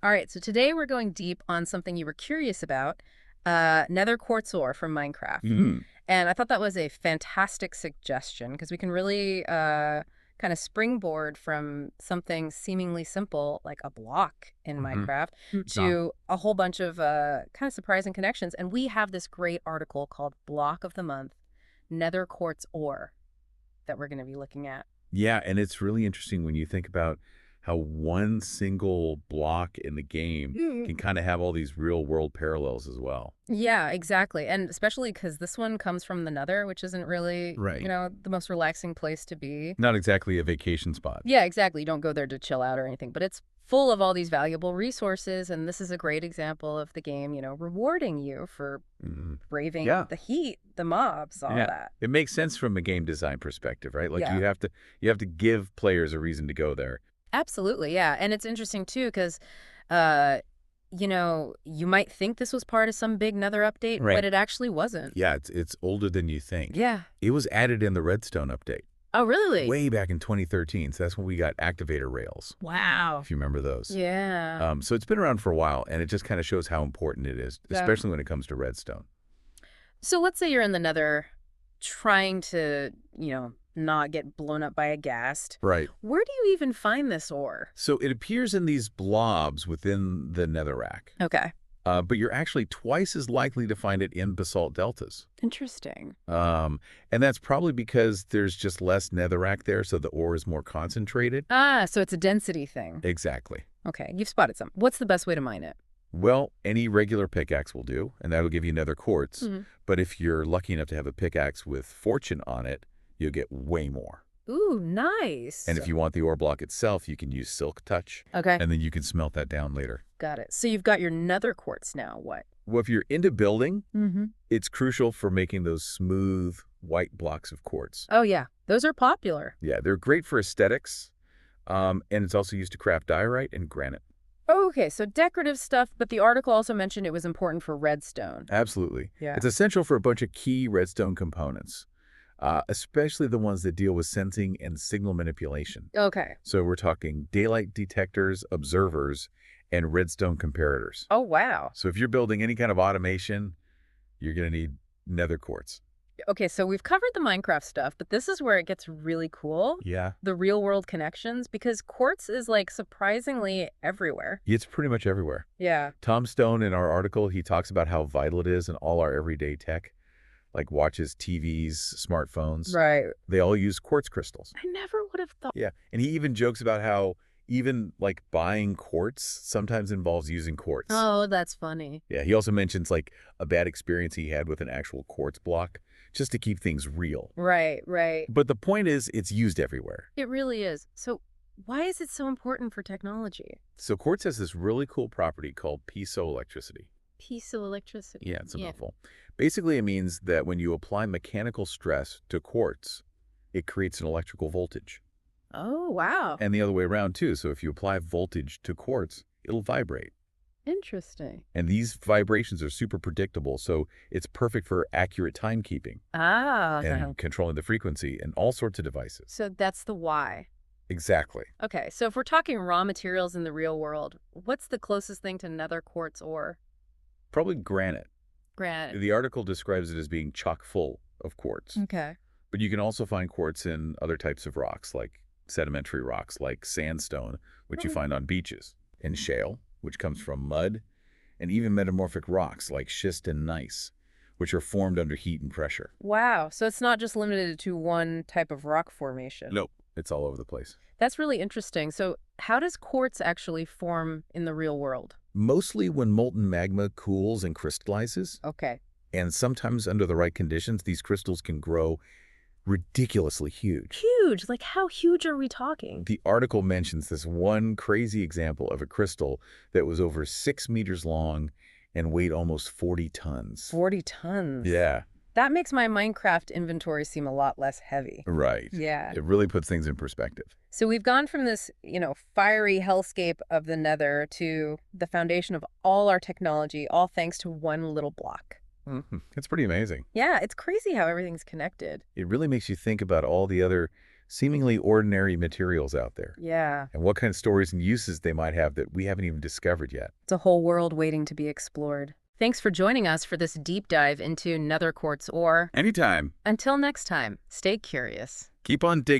All right, so today we're going deep on something you were curious about, Nether Quartz Ore from Minecraft. Mm, And I thought that was a fantastic suggestion because we can really kind of springboard from something seemingly simple like a block in hmm Minecraft Yeah. to a whole bunch of kind of surprising connections. And we have this great article called Block of the Month, Nether Quartz Ore, that we're going to be looking at. Yeah, and it's really interesting when you think about how one single block in the game can kind of have all these real world parallels as well. Yeah, exactly. And especially because this one comes from the Nether, which isn't really, Right. the most relaxing place to be. Not exactly a vacation spot. Yeah, exactly. You don't go there to chill out or anything, but it's full of all these valuable resources. And this is a great example of the game, rewarding you for Mhm. braving Yeah. the heat, the mobs, all Yeah. that. It makes sense from a game design perspective, right? Like Yeah, you have to give players a reason to go there. absolutely. Yeah. And it's interesting too, because, uh, you might think this was part of some big Nether update, but Right. it actually wasn't. Yeah, it's older than you think. Yeah. It was added in the redstone update Oh, really? way back in 2013. So that's when we got activator rails, Wow. if you remember those. Yeah. So it's been around for a while, and it just kind of shows how important it is, Yeah. especially when it comes to redstone. So let's say you're in the Nether trying to, not get blown up by a ghast. Right. Where do you even find this ore? So it appears in these blobs within the netherrack, Okay. but you're actually twice as likely to find it in basalt deltas. Interesting. And that's probably because there's just less netherrack there, so the ore is more concentrated. Ah, so it's a density thing. Exactly. Okay, you've spotted some. What's the best way to mine it? Well, any regular pickaxe will do, and that'll give you nether quartz. Hmm. But if you're lucky enough to have a pickaxe with fortune on it, you'll get way more. Ooh, nice. And if you want the ore block itself, you can use silk touch, Okay, and then you can smelt that down later. got it. So you've got your Nether quartz now. What? Well, if you're into building, Mm-hmm. it's crucial for making those smooth white blocks of quartz. Oh, yeah. Those are popular. Yeah, they're great for aesthetics, and it's also used to craft diorite and granite. Okay, so decorative stuff, but the article also mentioned it was important for redstone. Absolutely. Yeah. It's essential for a bunch of key redstone components, especially the ones that deal with sensing and signal manipulation. Okay. So we're talking daylight detectors, observers, and redstone comparators. Oh, wow. So if you're building any kind of automation, you're going to need nether quartz. Okay, so we've covered the Minecraft stuff, but this is where it gets really cool. Yeah. The real world connections, because quartz is like surprisingly everywhere. It's pretty much everywhere. Yeah. Tom Stone, in our article, he talks about how vital it is in all our everyday tech, like watches, TVs, smartphones. Right. They all use quartz crystals. I never would have thought. Yeah. And he even jokes about how even like buying quartz sometimes involves using quartz. Oh, that's funny. Yeah. He also mentions like a bad experience he had with an actual quartz block just to keep things real. Right, right. But the point is, it's used everywhere. It really is. So why is it so important for technology? So quartz has this really cool property called piezoelectricity. Piezoelectricity. Yeah, it's a mouthful. Basically, it means that when you apply mechanical stress to quartz, it creates an electrical voltage. Oh, wow. And the other way around, too. So if you apply voltage to quartz, it'll vibrate. Interesting. And these vibrations are super predictable, so it's perfect for accurate timekeeping Ah, and controlling the frequency and all sorts of devices. so that's the why. Exactly. Okay, so if we're talking raw materials in the real world, what's the closest thing to Nether quartz ore? Probably granite. Granite. The article describes it as being chock full of quartz. Okay. But you can also find quartz in other types of rocks, like sedimentary rocks, like sandstone, which you find on beaches, and shale, which comes from mud, and even metamorphic rocks like schist and gneiss, which are formed under heat and pressure. Wow. So it's not just limited to one type of rock formation. Nope. It's all over the place. That's really interesting. So how does quartz actually form in the real world? Mostly when molten magma cools and crystallizes, Okay. and sometimes under the right conditions, these crystals can grow ridiculously huge. Huge. Like how huge are we talking? The article mentions this one crazy example of a crystal that was over 6 meters long and weighed almost 40 tons. 40 tons. Yeah, That makes my Minecraft inventory seem a lot less heavy. right. Yeah. It really puts things in perspective. So we've gone from this, fiery hellscape of the Nether to the foundation of all our technology, all thanks to one little block. It's pretty amazing. Yeah, it's crazy how everything's connected. It really makes you think about all the other seemingly ordinary materials out there, Yeah, and what kind of stories and uses they might have that we haven't even discovered yet. it's a whole world waiting to be explored. Thanks for joining us for this deep dive into Nether Quartz Ore. Anytime. Until next time, stay curious. Keep on digging.